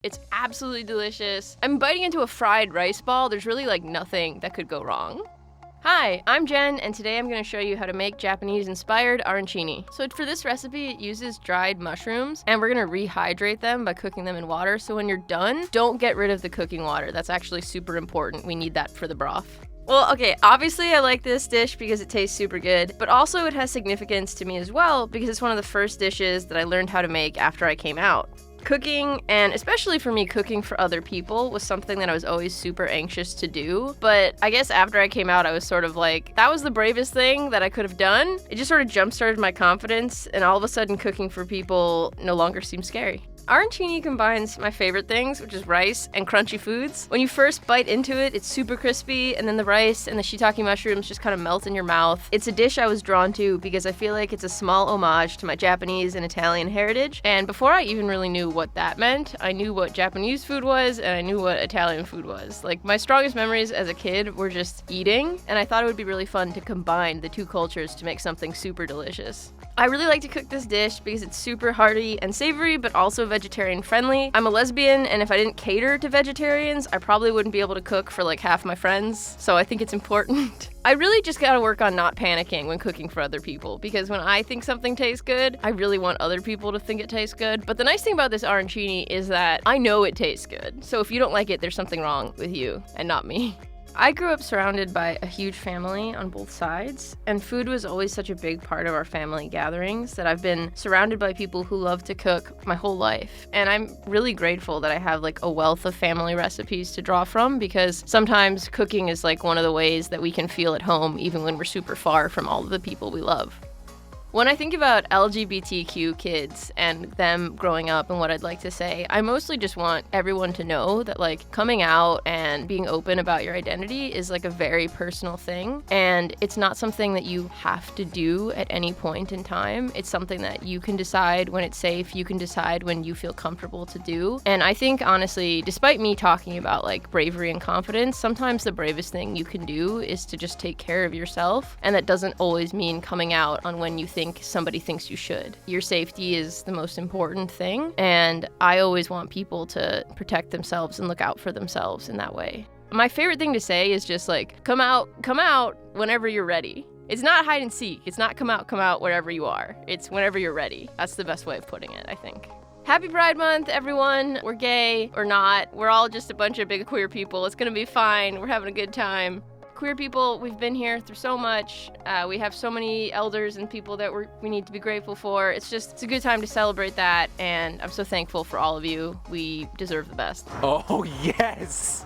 It's absolutely delicious. I'm biting into a fried rice ball. There's really like nothing that could go wrong. Hi, I'm Jen, and today I'm going to show you how to make Japanese-inspired arancini. So for this recipe, it uses dried mushrooms, and we're going to rehydrate them by cooking them in water. So when you're done, don't get rid of the cooking water. That's actually super important. We need that for the broth. Well, okay, obviously I like this dish because it tastes super good, but also it has significance to me as well because it's one of the first dishes that I learned how to make after I came out. Cooking, and especially for me, cooking for other people was something that I was always super anxious to do. But I guess after I came out, I was sort of like, that was the bravest thing that I could have done. It just sort of jump-started my confidence, and all of a sudden cooking for people no longer seems scary. Arancini combines my favorite things, which is rice and crunchy foods. When you first bite into it, it's super crispy, and then the rice and the shiitake mushrooms just kind of melt in your mouth. It's a dish I was drawn to because I feel like it's a small homage to my Japanese and Italian heritage. And before I even really knew what that meant, I knew what Japanese food was, and I knew what Italian food was. Like, my strongest memories as a kid were just eating, and I thought it would be really fun to combine the two cultures to make something super delicious. I really like to cook this dish because it's super hearty and savory, but also vegetarian friendly. I'm a lesbian, and if I didn't cater to vegetarians, I probably wouldn't be able to cook for like half my friends, so I think it's important. I really just gotta work on not panicking when cooking for other people, because when I think something tastes good, I really want other people to think it tastes good. But the nice thing about this arancini is that I know it tastes good, so if you don't like it, there's something wrong with you and not me. I grew up surrounded by a huge family on both sides, and food was always such a big part of our family gatherings that I've been surrounded by people who love to cook my whole life. And I'm really grateful that I have like a wealth of family recipes to draw from, because sometimes cooking is like one of the ways that we can feel at home even when we're super far from all of the people we love. When I think about LGBTQ kids and them growing up and what I'd like to say, I mostly just want everyone to know that like coming out and being open about your identity is like a very personal thing, and it's not something that you have to do at any point in time. It's something that you can decide when it's safe, you can decide when you feel comfortable to do. And I think honestly, despite me talking about like bravery and confidence, sometimes the bravest thing you can do is to just take care of yourself, and that doesn't always mean coming out on when you think somebody thinks you should. Your safety is the most important thing, and I always want people to protect themselves and look out for themselves in that way. My favorite thing to say is just like, come out whenever you're ready. It's not hide and seek. It's not come out wherever you are. It's whenever you're ready. That's the best way of putting it, I think. Happy Pride Month, everyone. We're gay or not. We're all just a bunch of big queer people. It's gonna be fine. We're having a good time. Queer people, we've been here through so much. We have so many elders and people that we need to be grateful for. It's a good time to celebrate that, and I'm so thankful for all of you. We deserve the best. Oh, yes!